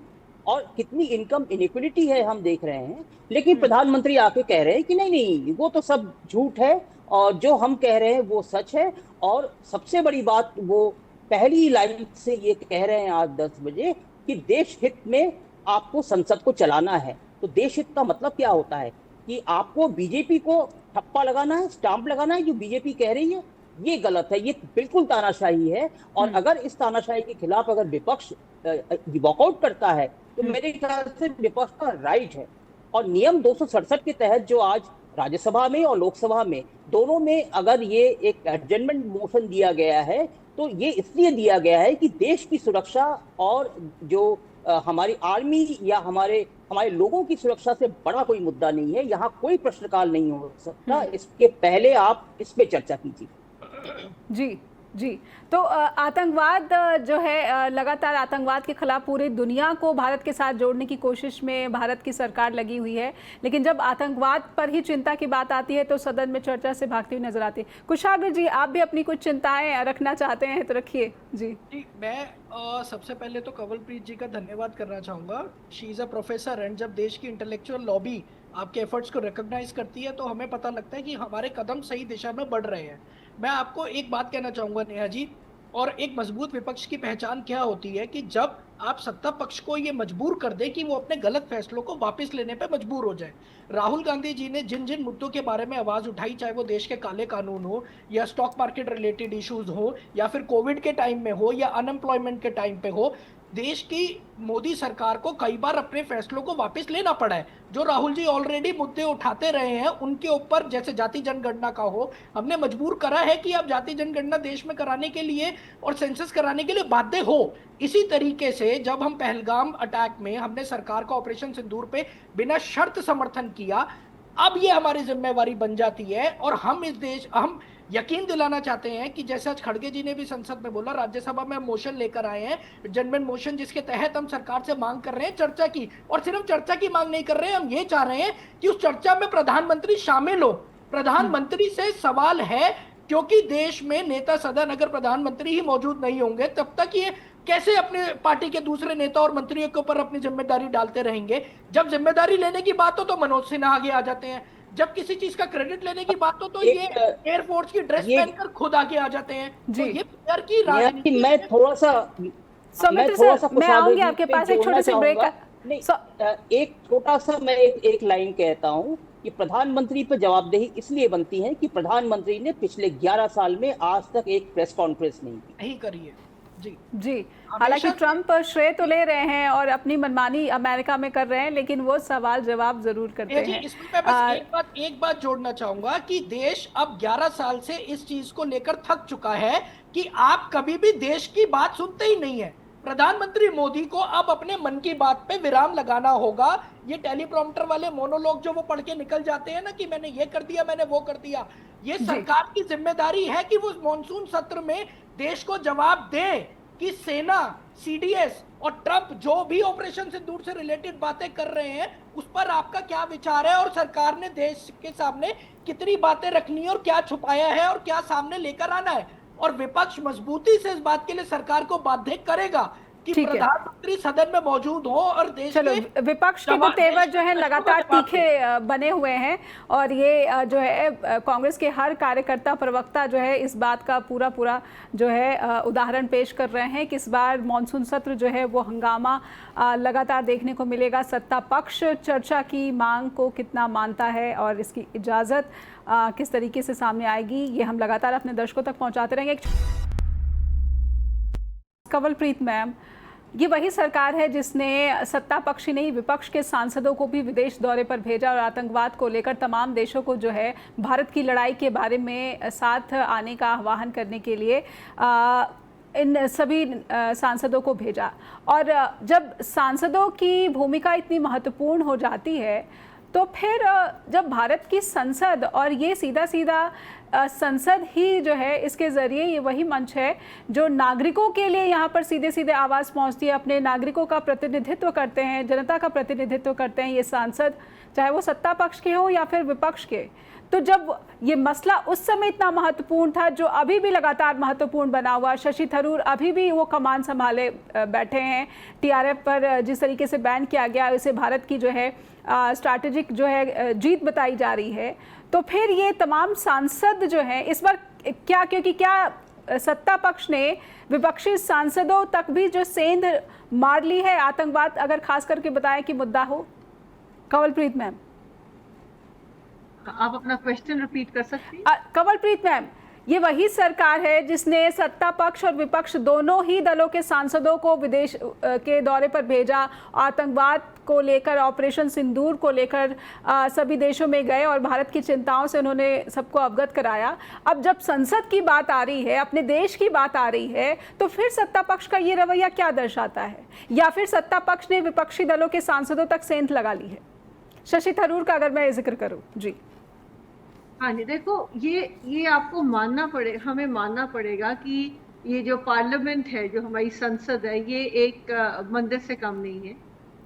और कितनी इनकम इनइक्विलिटी है, हम देख रहे हैं। लेकिन प्रधानमंत्री आके कह रहे हैं कि नहीं, वो तो सब झूठ है, और जो हम कह रहे हैं वो सच है। और सबसे बड़ी बात, वो पहली लाइन से ये कह रहे हैं आज 10 बजे कि देश हित में आपको संसद को चलाना है। तो देश हित का मतलब क्या होता है कि आपको बीजेपी को ठप्पा लगाना है, स्टाम्प लगाना है, जो बीजेपी कह रही है ये गलत है, ये बिल्कुल तानाशाही है। और अगर इस तानाशाही के खिलाफ अगर विपक्ष वॉकआउट करता है तो मेरे ख्याल से विपक्ष का राइट है। और नियम 267 के तहत जो आज राज्यसभा में और लोकसभा में दोनों में अगर ये एक एडजमेंट मोशन दिया गया है तो ये इसलिए दिया गया है कि देश की सुरक्षा और जो हमारी आर्मी या हमारे लोगों की सुरक्षा से बड़ा कोई मुद्दा नहीं है। यहाँ कोई प्रश्नकाल नहीं हो सकता। इसके पहले आप इस पे चर्चा कीजिए। जी जी, तो आतंकवाद जो है, लगातार आतंकवाद के खिलाफ पूरी दुनिया को भारत के साथ जोड़ने की कोशिश में भारत की सरकार लगी हुई है, लेकिन जब आतंकवाद पर ही चिंता की बात आती है तो सदन में चर्चा से भागती हुई नजर आती है। कुशाग्र जी, आप भी अपनी कुछ चिंताएं रखना चाहते हैं तो रखिए। जी जी, मैं सबसे पहले तो कंवलप्रीत जी का धन्यवाद करना चाहूँगा। She is a professor, and जब देश की इंटेलेक्चुअल लॉबी आपके एफर्ट्स को रिकॉग्नाइज करती है तो हमें पता लगता है कि हमारे कदम सही दिशा में बढ़ रहे हैं। मैं आपको एक बात कहना चाहूँगा नेहा जी, और एक मजबूत विपक्ष की पहचान क्या होती है कि जब आप सत्ता पक्ष को ये मजबूर कर दे कि वो अपने गलत फैसलों को वापस लेने पे मजबूर हो जाए। राहुल गांधी जी ने जिन जिन मुद्दों के बारे में आवाज उठाई, चाहे वो देश के काले कानून हो या स्टॉक मार्केट रिलेटेड इश्यूज हो या फिर कोविड के टाइम में हो या अनएम्प्लॉयमेंट के टाइम पे हो, देश की मोदी सरकार को कई बार अपने फैसलों को वापस लेना पड़ा है। जो राहुल जी ऑलरेडी मुद्दे उठाते रहे हैं उनके ऊपर, जैसे जाति जनगणना का हो, हमने मजबूर करा है कि आप जाति जनगणना देश में कराने के लिए और सेंसस कराने के लिए बाध्य हो। इसी तरीके से जब हम पहलगाम अटैक में हमने सरकार का ऑपरेशन सिंदूर पे बिना शर्त समर्थन किया, अब ये हमारी जिम्मेवारी बन जाती है और हम यकीन दिलाना चाहते हैं कि जैसे आज खड़गे जी ने भी संसद में बोला, राज्यसभा में हम मोशन लेकर आए हैं, जनमन मोशन, जिसके तहत हम सरकार से मांग कर रहे हैं चर्चा की। और सिर्फ चर्चा की मांग नहीं कर रहे हैं, हम ये चाह रहे हैं कि उस चर्चा में प्रधानमंत्री शामिल हो। प्रधानमंत्री से सवाल है, क्योंकि देश में नेता सदन अगर प्रधानमंत्री ही मौजूद नहीं होंगे तब तक ये कैसे अपने पार्टी के दूसरे नेता और मंत्रियों के ऊपर अपनी जिम्मेदारी डालते रहेंगे। जब जिम्मेदारी लेने की बात हो तो मनोज सिन्हा आगे आ जाते हैं, जब किसी चीज का क्रेडिट लेने की बात हो तो ये एयरफोर्स की ड्रेस पहनकर खुद आगे आ जाते हैं। जी, तो ये प्यार की राजनीति। मैं थोड़ा सा मैं आऊंगी आपके पास एक छोटे से ब्रेक। एक छोटा सा मैं एक लाइन कहता हूं कि प्रधानमंत्री पर जवाबदेही इसलिए बनती है कि प्रधानमंत्री ने पिछले 11 साल में आज तक एक प्रेस कॉन्फ्रेंस नहीं करी है। जी जी, हालांकि ट्रंप श्रेय तो ले रहे हैं और अपनी मनमानी अमेरिका में कर रहे हैं, लेकिन वो सवाल जवाब जरूर करते हैं। इसमें मैं बस एक बात जोड़ना चाहूंगा कि देश अब 11 साल से इस चीज को लेकर थक चुका है कि आप कभी भी देश की बात सुनते ही नहीं है। प्रधानमंत्री मोदी को अब अपने मन की बात पे विराम लगाना होगा। ये टेलीप्रॉम्प्टर वाले मोनोलॉग जो वो पढ़ के निकल जाते हैं ना कि मैंने ये कर दिया, मैंने वो कर दिया, ये सरकार की जिम्मेदारी है कि वो मॉनसून सत्र में देश को जवाब दे कि सेना, सीडीएस और ट्रंप जो भी ऑपरेशन सिंदूर से रिलेटेड बातें कर रहे हैं उस पर आपका क्या विचार है, और सरकार ने देश के सामने कितनी बातें रखनी है और क्या छुपाया है और क्या सामने लेकर आना है। और विपक्ष मजबूती से इस बात के लिए सरकार को बाध्य करेगा कि प्रधानमंत्री सदन में मौजूद हो और देश के विपक्ष के तो तेवर जो है लगातार तीखे बने हुए हैं, और ये जो है कांग्रेस के हर कार्यकर्ता, प्रवक्ता जो है इस बात का पूरा जो है उदाहरण पेश कर रहे हैं कि इस बार मॉनसून सत्र जो है वो हंगामा लगातार देखने को मिलेगा। सत्ता पक्ष चर्चा की मांग को कितना मानता है और इसकी इजाजत किस तरीके से सामने आएगी, ये हम लगातार अपने दर्शकों तक पहुंचाते रहेंगे। कंवलप्रीत मैम, ये वही सरकार है जिसने सत्ता पक्ष ही नहीं विपक्ष के सांसदों को भी विदेश दौरे पर भेजा और आतंकवाद को लेकर तमाम देशों को जो है भारत की लड़ाई के बारे में साथ आने का आह्वान करने के लिए इन सभी सांसदों को भेजा। और जब सांसदों की भूमिका इतनी महत्वपूर्ण हो जाती है तो फिर जब भारत की संसद, और ये सीधा संसद ही जो है इसके ज़रिए ये वही मंच है जो नागरिकों के लिए यहाँ पर सीधे आवाज़ पहुँचती है, अपने नागरिकों का प्रतिनिधित्व करते हैं, जनता का प्रतिनिधित्व करते हैं ये सांसद, चाहे वो सत्ता पक्ष के हो या फिर विपक्ष के। तो जब ये मसला उस समय इतना महत्वपूर्ण था, जो अभी भी लगातार महत्वपूर्ण बना हुआ, शशि थरूर अभी भी वो कमान संभाले बैठे हैं, टीआरएफ पर जिस तरीके से बैन किया गया इसे भारत की जो है स्ट्रैटेजिक जो है जीत बताई जा रही है, तो फिर ये तमाम सांसद जो हैं इस बार क्या, क्योंकि क्या सत्ता पक्ष ने विपक्षी सांसदों तक भी जो सेंध मार ली है आतंकवाद, अगर खास करके बताएं कि मुद्दा हो। कंवलप्रीत मैम, आप अपना क्वेश्चन रिपीट कर सकती हैं? कंवलप्रीत मैम, ये वही सरकार है जिसने सत्ता पक्ष और विपक्ष दोनों ही दलों के सांसदों को विदेश के दौरे पर भेजा, आतंकवाद को लेकर, ऑपरेशन सिंदूर को लेकर सभी देशों में गए और भारत की चिंताओं से उन्होंने सबको अवगत कराया। अब जब संसद की बात आ रही है, अपने देश की बात आ रही है, तो फिर सत्ता पक्ष का ये रवैया क्या दर्शाता है? या फिर सत्ता पक्ष ने विपक्षी दलों के सांसदों तक सेंध लगा ली है? शशि थरूर का अगर मैं जिक्र करूं जी। हाँ जी, देखो ये आपको हमें मानना पड़ेगा कि ये जो पार्लियामेंट है, जो हमारी संसद है, ये एक मंदिर से कम नहीं है।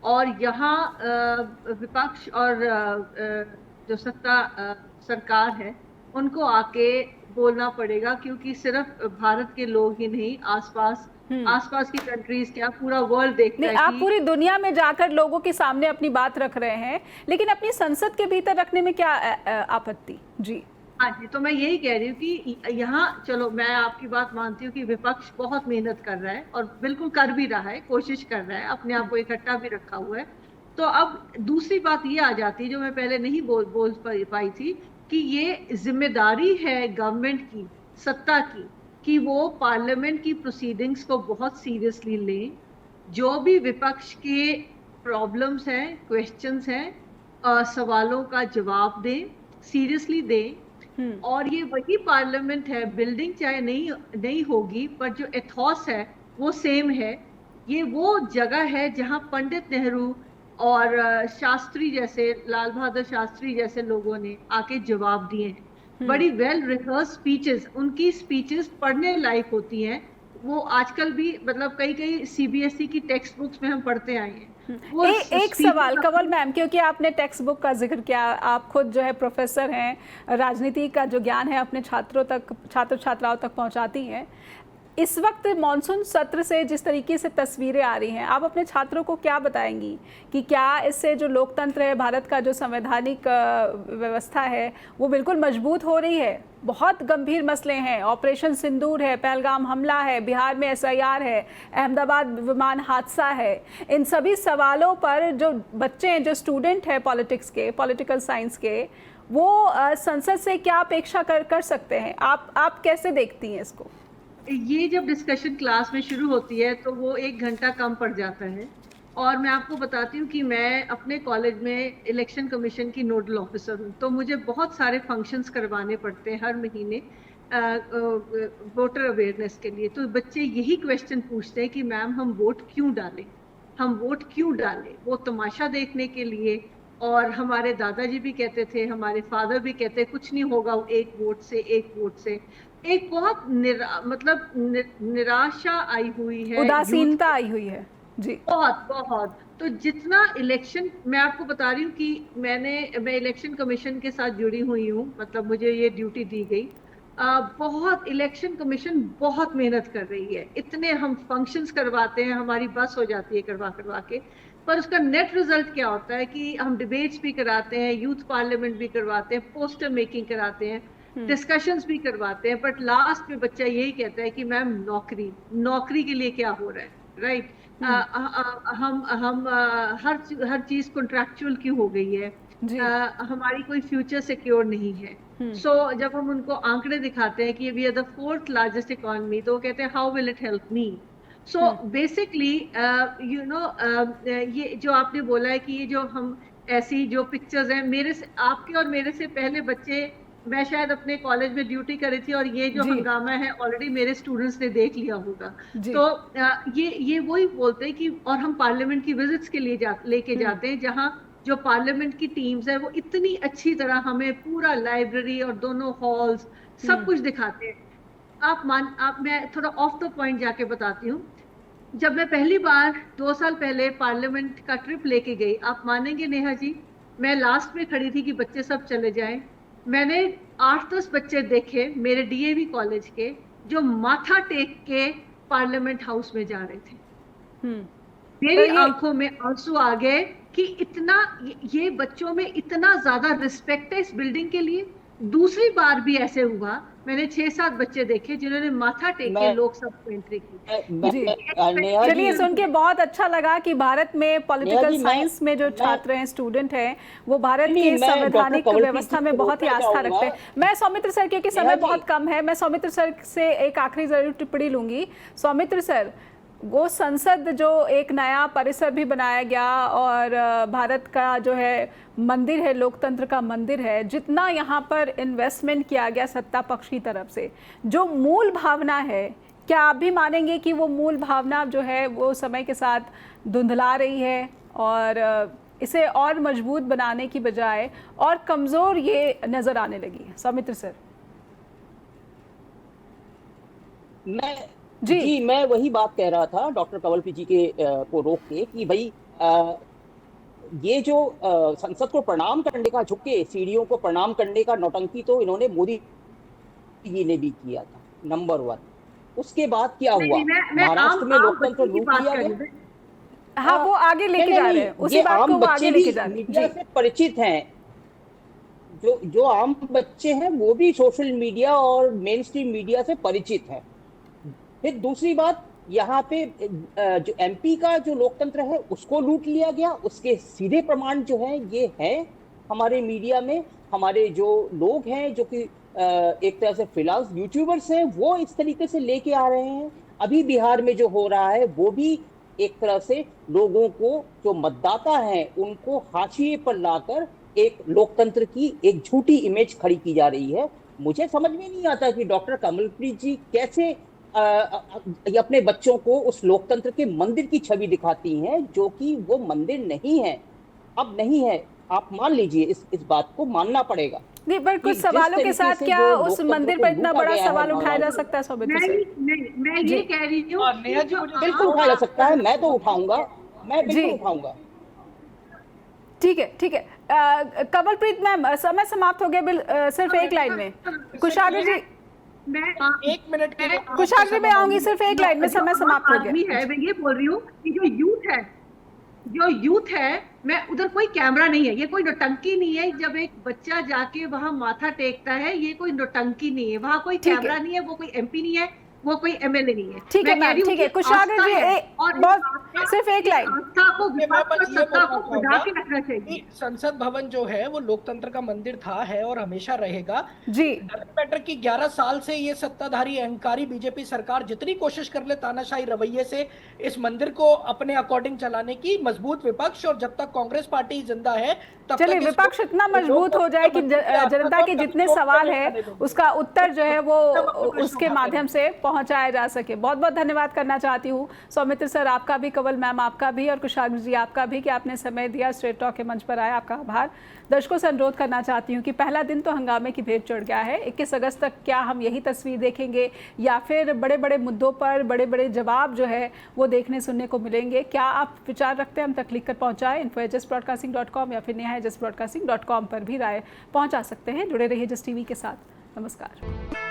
और यहाँ विपक्ष और जो सरकार है, उनको आके बोलना पड़ेगा, क्योंकि सिर्फ भारत के लोग ही नहीं, आसपास की कंट्रीज, क्या पूरा वर्ल्ड देखता है। आप पूरी दुनिया में जाकर लोगों के सामने अपनी बात रख रहे हैं, लेकिन अपनी संसद के भीतर रखने में क्या आपत्ति? जी हाँ जी, तो मैं यही कह रही हूँ कि यहाँ, चलो मैं आपकी बात मानती हूँ कि विपक्ष बहुत मेहनत कर रहा है और बिल्कुल कर भी रहा है, कोशिश कर रहा है, अपने आप को इकट्ठा भी रखा हुआ है। तो अब दूसरी बात ये आ जाती है, जो मैं पहले नहीं बोल पाई थी, कि ये जिम्मेदारी है गवर्नमेंट की, सत्ता की, कि वो पार्लियामेंट की प्रोसीडिंग्स को बहुत सीरियसली लें। जो भी विपक्ष के प्रॉब्लम्स हैं, क्वेश्चंस हैं, सवालों का जवाब दें, सीरियसली दें। और ये वही पार्लियामेंट है, बिल्डिंग चाहे नहीं होगी, पर जो एथॉस है वो सेम है। ये वो जगह है जहां पंडित नेहरू और शास्त्री जैसे, लाल बहादुर शास्त्री जैसे लोगों ने आके जवाब दिए हैं। बड़ी वेल रिहर्स स्पीचेस, उनकी स्पीचेस पढ़ने लायक होती हैं। वो आजकल भी, मतलब कई सीबीएसई की टेक्स्ट बुक्स में हम पढ़ते आए हैं। एक सवाल कंवल मैम, क्योंकि आपने टेक्स्ट बुक का जिक्र किया, आप खुद जो है प्रोफेसर हैं, राजनीति का जो ज्ञान है अपने छात्र छात्राओं तक पहुंचाती हैं। इस वक्त मॉनसून सत्र से जिस तरीके से तस्वीरें आ रही हैं, आप अपने छात्रों को क्या बताएंगी कि क्या इससे जो लोकतंत्र है, भारत का जो संवैधानिक व्यवस्था है, वो बिल्कुल मजबूत हो रही है? बहुत गंभीर मसले हैं, ऑपरेशन सिंदूर है, पहलगाम हमला है, बिहार में एसआईआर है, अहमदाबाद विमान हादसा है। इन सभी सवालों पर जो बच्चे हैं, जो स्टूडेंट हैं पॉलिटिक्स के, पॉलिटिकल साइंस के, वो संसद से क्या अपेक्षा कर सकते हैं? आप कैसे देखती हैं इसको? ये जब डिस्कशन क्लास में शुरू होती है तो वो 1 घंटा कम पड़ जाता है। और मैं आपको बताती हूँ कि मैं अपने कॉलेज में इलेक्शन कमीशन की नोडल ऑफिसर हूँ, तो मुझे बहुत सारे फंक्शंस करवाने पड़ते हैं हर महीने वोटर अवेयरनेस के लिए। तो बच्चे यही क्वेश्चन पूछते हैं कि मैम हम वोट क्यों डालें? वो तमाशा देखने के लिए। और हमारे दादाजी भी कहते थे, हमारे फादर भी कहते, कुछ नहीं होगा एक वोट से। एक बहुत निराशा आई हुई है, उदासीनता आई हुई है जी, बहुत। तो जितना इलेक्शन, मैं आपको बता रही हूँ कि मैं इलेक्शन कमीशन के साथ जुड़ी हुई हूँ, मतलब मुझे ये ड्यूटी दी गई। बहुत इलेक्शन कमीशन बहुत मेहनत कर रही है। इतने हम फंक्शंस करवाते हैं, हमारी बस हो जाती है करवा के, पर उसका नेट रिजल्ट क्या होता है कि हम डिबेट्स भी कराते हैं, यूथ पार्लियामेंट भी करवाते हैं, पोस्टर मेकिंग कराते हैं, डिस्कशंस भी करवाते हैं, बट लास्ट में बच्चा यही कहता है कि मैम नौकरी के लिए क्या हो रहा है, राइट? हम हर चीज कॉन्ट्रैक्चुअल क्यों हो गई है? हमारी कोई फ्यूचर सिक्योर नहीं है। सो जब हम उनको आंकड़े दिखाते हैं कि we are the 4th largest economy, तो वो कहते हैं how will it help me? So basically ये जो आपने बोला है कि ये जो हम ऐसी जो पिक्चर्स हैं, आपके और मेरे से पहले बच्चे, मैं शायद अपने कॉलेज में ड्यूटी करी थी और ये जो हंगामा है ऑलरेडी मेरे स्टूडेंट्स ने देख लिया होगा। तो ये वही बोलते हैं कि, और हम पार्लियामेंट की विजिट्स के लिए लेके जाते हैं, जहाँ जो पार्लियामेंट की टीम्स है वो इतनी अच्छी तरह हमें पूरा लाइब्रेरी और दोनों हॉल्स सब कुछ दिखाते हैं। मैं थोड़ा ऑफ द पॉइंट जाके बताती हूँ। जब मैं पहली बार 2 साल पहले पार्लियामेंट का ट्रिप लेके गई, आप मानेंगे नेहा जी, मैं लास्ट में खड़ी थी कि बच्चे सब चले जाएं। मैंने 8-10 बच्चे देखे मेरे डीएवी कॉलेज के, जो माथा टेक के पार्लियामेंट हाउस में जा रहे थे। मेरी आंखों में आंसू आ गए कि इतना, ये बच्चों में इतना ज्यादा रिस्पेक्ट है इस बिल्डिंग के लिए, दूसरी बार भी ऐसे हुआ, मैंने 6-7 बच्चे देखे जिन्होंने माथा टेक के मैं- लोकसभा में एंट्री की। जी। नेहा जी, चलिए सुन के बहुत अच्छा लगा कि भारत में नेहा पॉलिटिकल जी, साइंस में जो मैं- छात्र हैं, स्टूडेंट हैं, वो भारत नहीं, की मैं डॉक्टर संवैधानिक कवलप्रीत व्यवस्था जी में को बहुत ही रोकना आस्था चाहूंगा। रखते हैं। मैं सौमित्र सर, क्योंकि नेहा समय जी, बहुत कम है, मैं सौमित्र सर से एक आखिरी जरूर टिप्पणी लूंगी। सौमित्र सर, वो संसद जो एक नया परिसर भी बनाया गया और भारत का जो है मंदिर है, लोकतंत्र का मंदिर है, जितना यहाँ पर इन्वेस्टमेंट किया गया सत्ता पक्ष की तरफ से, जो मूल भावना है, क्या आप भी मानेंगे कि वो मूल भावना जो है वो समय के साथ धुंधला रही है और इसे और मजबूत बनाने की बजाय और कमज़ोर ये नज़र आने लगी है? सौमित्र सर। जी, मैं वही बात कह रहा था डॉक्टर कवलप्रीत जी के को रोक के कि भाई ये जो संसद को प्रणाम करने का, झुक के सीढ़ियों को प्रणाम करने का नौटंकी तो इन्होंने मोदी जी ने भी किया था, नंबर 1। उसके बाद क्या हुआ, महाराष्ट्र में लोकतंत्र लूट लिया गया। हाँ, वो आगे लेके जा रहे हैं, उसी बात को वो आगे लेके जा रहे हैं। मीडिया से परिचित हैं, जो आम बच्चे हैं वो भी सोशल मीडिया और मेन स्ट्रीम मीडिया से परिचित हैं। फिर दूसरी बात, यहाँ पे जो एमपी का जो लोकतंत्र है उसको लूट लिया गया। उसके सीधे प्रमाण जो हैं ये है हमारे मीडिया में। हमारे जो लोग हैं जो कि एक तरह से फ्रीलांस यूट्यूबर्स हैं, वो इस तरीके से लेके आ रहे हैं। अभी बिहार में जो हो रहा है वो भी एक तरह से लोगों को, जो मतदाता हैं, उनको हाशिए पर लाकर एक लोकतंत्र की एक झूठी इमेज खड़ी की जा रही है। मुझे समझ में नहीं आता कि डॉक्टर कमलप्रीत जी कैसे अपने बच्चों को उस लोकतंत्र के मंदिर की छवि दिखाती हैं, जो कि वो मंदिर नहीं है, अब नहीं है। आप मान लीजिए, इस बात को मानना पड़ेगा। नहीं, पर कुछ सवालों के साथ क्या उस मंदिर पर इतना बड़ा सवाल उठाया जा सकता है सौमित्र सर? मैं ये कह रही हूँ, बिल्कुल उठाया जा सकता है, मैं तो उठाऊंगा, मैं बिल्कुल उठाऊंगा। ठीक है, ठीक है। कमलप्रीत मैम, समय समाप्त हो गया, सिर्फ एक लाइन में। कुशाग्र जी, मैं 1 मिनट के लिए कुशाग्र में आऊंगी, सिर्फ एक लाइन में, समय समाप्त हो गया। मैं ये बोल रही हूँ कि जो यूथ है, मैं उधर कोई कैमरा नहीं है, ये कोई नौटंकी नहीं है। जब एक बच्चा जाके वहां माथा टेकता है, ये कोई नौटंकी नहीं है, वहां कोई कैमरा नहीं है, वो कोई एमपी नहीं है, वो कोई एमएलए नहीं है। ठीक है मैम, ठीक है। कुशाग्र जी, सिर्फ एक लाइन। संसद भवन जो है वो लोकतंत्र का मंदिर था, है और हमेशा रहेगा जी। मैटर की 11 साल से ये सत्ताधारी अहंकारी बीजेपी सरकार जितनी कोशिश कर ले तानाशाही रवैये से इस मंदिर को अपने अकॉर्डिंग चलाने की, मजबूत विपक्ष, और जब तक कांग्रेस पार्टी जिंदा है तब चलिए तक विपक्ष इतना मजबूत हो जाए कि जनता के जितने सवाल है उसका उत्तर जो है वो उसके माध्यम से पहुंचाया जा सके। बहुत बहुत धन्यवाद करना चाहती हूँ सौमित्र सर आपका भी, कंवल मैम आपका भी, और कुशाग्र जी आपका भी कि आपने समय दिया, स्ट्रेट टॉक के मंच पर आए, आपका आभार। दर्शकों से अनुरोध करना चाहती हूँ कि पहला दिन तो हंगामे की भेंट चढ़ गया है। 21 अगस्त तक क्या हम यही तस्वीर देखेंगे या फिर बड़े बड़े मुद्दों पर बड़े बड़े जवाब जो है वो देखने सुनने को मिलेंगे? क्या आप विचार रखते हैं हम तक लिख कर पहुँचाएं info@justbroadcasting.com या फिर neha@justbroadcasting.com पर भी राय पहुँचा सकते हैं। जुड़े रहिए जस्ट टीवी के साथ। नमस्कार।